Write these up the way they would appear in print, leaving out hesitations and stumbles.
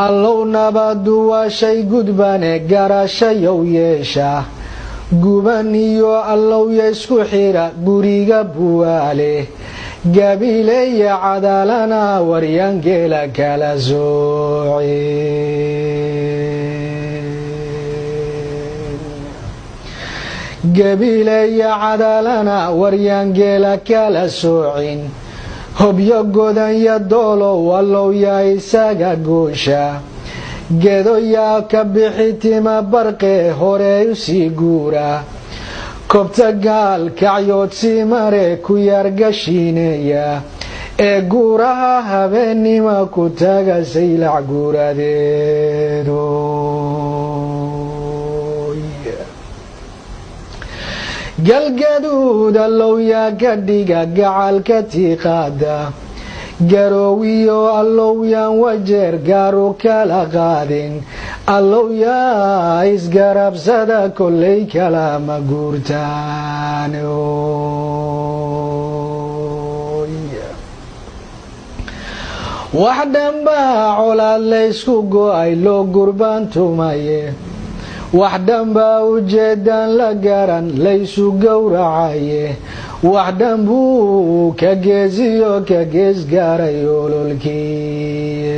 allow nabadu waa shay gudbane garashayow yeesha guban iyo allowya isku xira guriga buwaale gabiileeya cadaalana waryangeela kala sooce gabiileeya cadaalana waryangeela kala soocin hobyo godan ya doolow allowya isaga goosha geedoyaa ka bixitima barqe hore usii guura kobta gaal kacyoodsi mare ku yaargashiineeya ee guuraha habeennima ku taga saylac guuradeedo galgaduud allowyaa ka dhiga gacalka tiiqaada garoowiyo allowyaan wajeer gaaru kala qaadin allowyaa isgarabsada kollay kalama guurtaan wax dhanbaa colaad laysku go'ay loo gurbaan tumaye wax dhanbaa ujeedaan la garan laysu gowracaye wax dhan buu ka geesiyo ka gees gaaray ololkii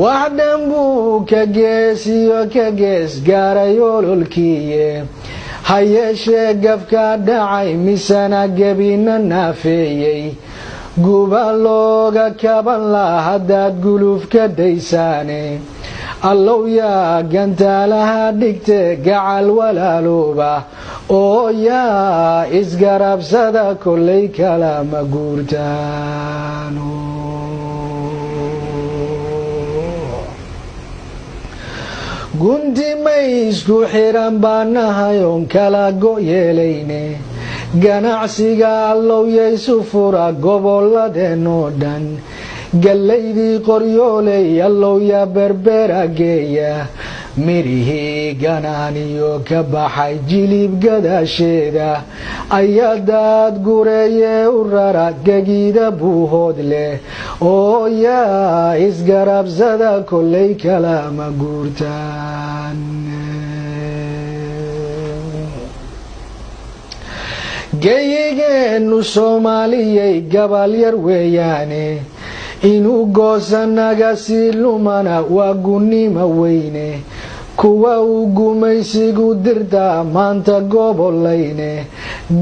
wax dhan buu ka geesiyo ka gees gaaray ololkiiye ha yeeshee gafka dhacay misana gebina naafeeyey guba looga kaban la haddaad guluf ka daysaane allowyaa gantaalaha dhigte gacal walaalooba oo yaa isgarabsada kollay kalama guurtaan gunti may isku xiran baanahay oon kala go' yeelayne ganacsiga allowyaysu fura gobolladeenoo dhan gallaydii qoryooley allowya berbera geeya mirihii ganaaniyo ka baxay jilib gadaasheeda ayadaad gureeyee u rara gegiida buuhood leh oo yaa isgarabsada kollay kalama guurtaan geyigeennu soomaaliyay gabal yar weeyaane inuu goosanaga sii lumana waa gunnima weyne kuwa uu gumaysigu dirtaa maanta gobolayne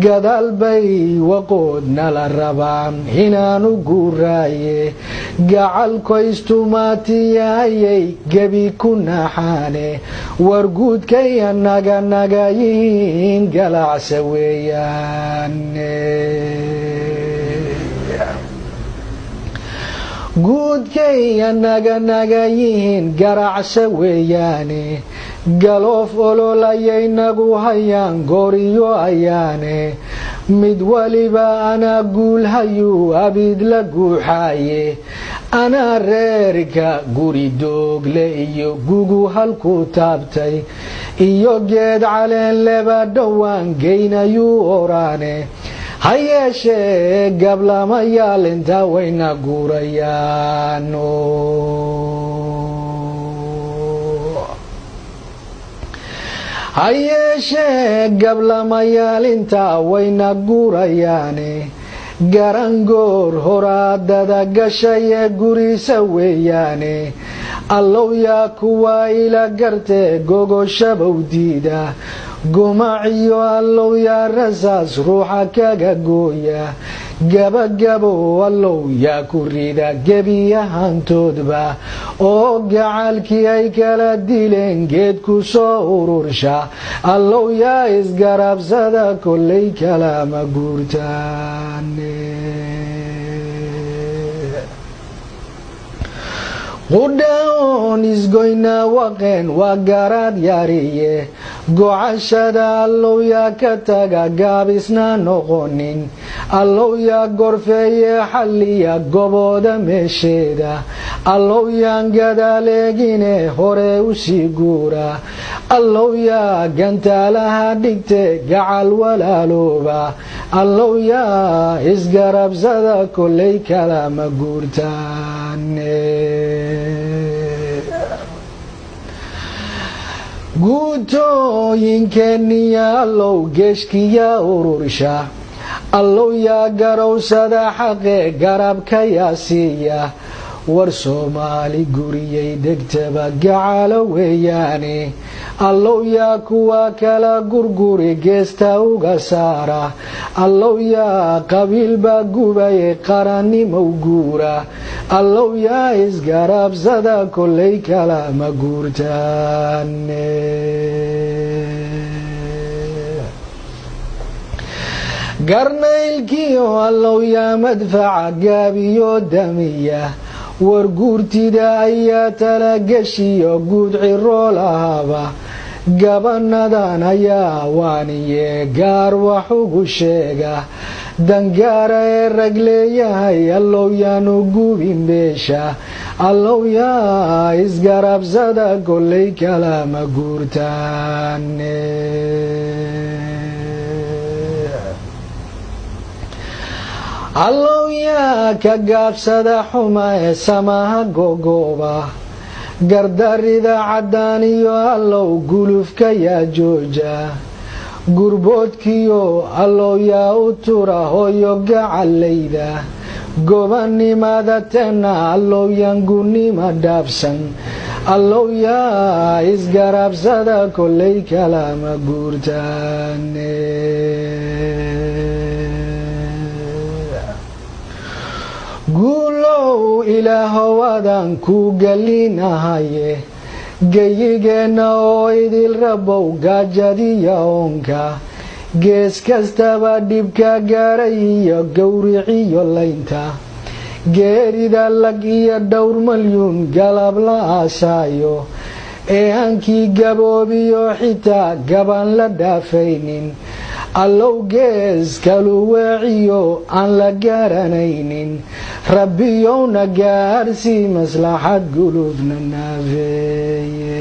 gadaal bay waqoodna la rabaan inaanu guuraaye gacalkoystumaatiyayay gebi ku naxaane warguudkaya naganagayihiin galacsa weeyaane guudkaya naganagayihiin garacsa weeyaane galoof ololayay nagu hayaan gooriyo ayaane mid waliba anaa guulhayuu abid la guuxaaye anaa reerka guri doogle iyo gugu halku taabtay iyo geed caleen leba dhowaan geynayuu oraane ha yeeshee gablamayaal intaa wayna guurayaan ha yeeshee gablamayaal intaa wayna guurayaane garangoor horaadada gashaye gurisa weeyaane allowyaa kuwa ila gartee gogoshabow diida gumaciyo allowyaa rasaas ruuxa kaga gooya gabagabo allowyaa ku rida gebiyahantoodba oo gacalkii ay kala dileen geed ku soo urursha allowyaa isgarabsada kollay kalama guurtaane qudhaon isgoynaa waqeen waa garaad yaariye gocashada allowyaa ka taga gaabisna noqonin allow yaa gorfeeye xalliya gobooda meesheeda allow yaan gadaaleegine hore u sii guura allow yaa gantaalaha dhigte gacal walaalooba allow yaa isgarabsada kollay kalama guurtaane guutooyinkeeniya allow geeshkiya urursha allow yaa garowsada xaqe garabka yaa siiya war soomaali guriyay degtaba gacalo weeyaane allow yaa kuwa kala gurguri geesta uga saara allow yaa qabiilba gubaye qarannimow guura allow yaa isgarabsada kollay kalama guurtaane garnaylkiyo allow yaa madfaca gaabiyo damiya war guurtida ayaa talagashiyo guud ciroo lahaba gabanadan ayaa waaniye gaar wax ugu sheega dangaara ee rag leeyahay allow yaanu gubin beesha allow yaa isgarabsada kollay kalama guurtaane allow yaa ka gaabsada xuma ee samaha gogooba gardarida caddaan iyo allow gulufka yaa jooja gurboodkiyo allow yaa u tura hooyo gacalayda gobannimada tena allow yaan gunnima dhaabsan allow yaa isgarabsada kollay kalama guurtaane guulow ilaahowadan ku gelinahaye geyigeenna oo idil rabow gaajadiya oonka gees kastaba dhibka gaaray iyo gowriciyo laynta geerida lag iyo dhowr malyuun galab la aasaayo ee hankii gaboobiyo xitaa gaban la dhaafaynin allow gees kalu weeciyo aan la garanaynin rabbiyowna gaarsii maslaxad gulubna naafeeye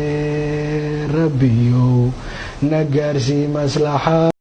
rabbiyow na gaarsii maslaxad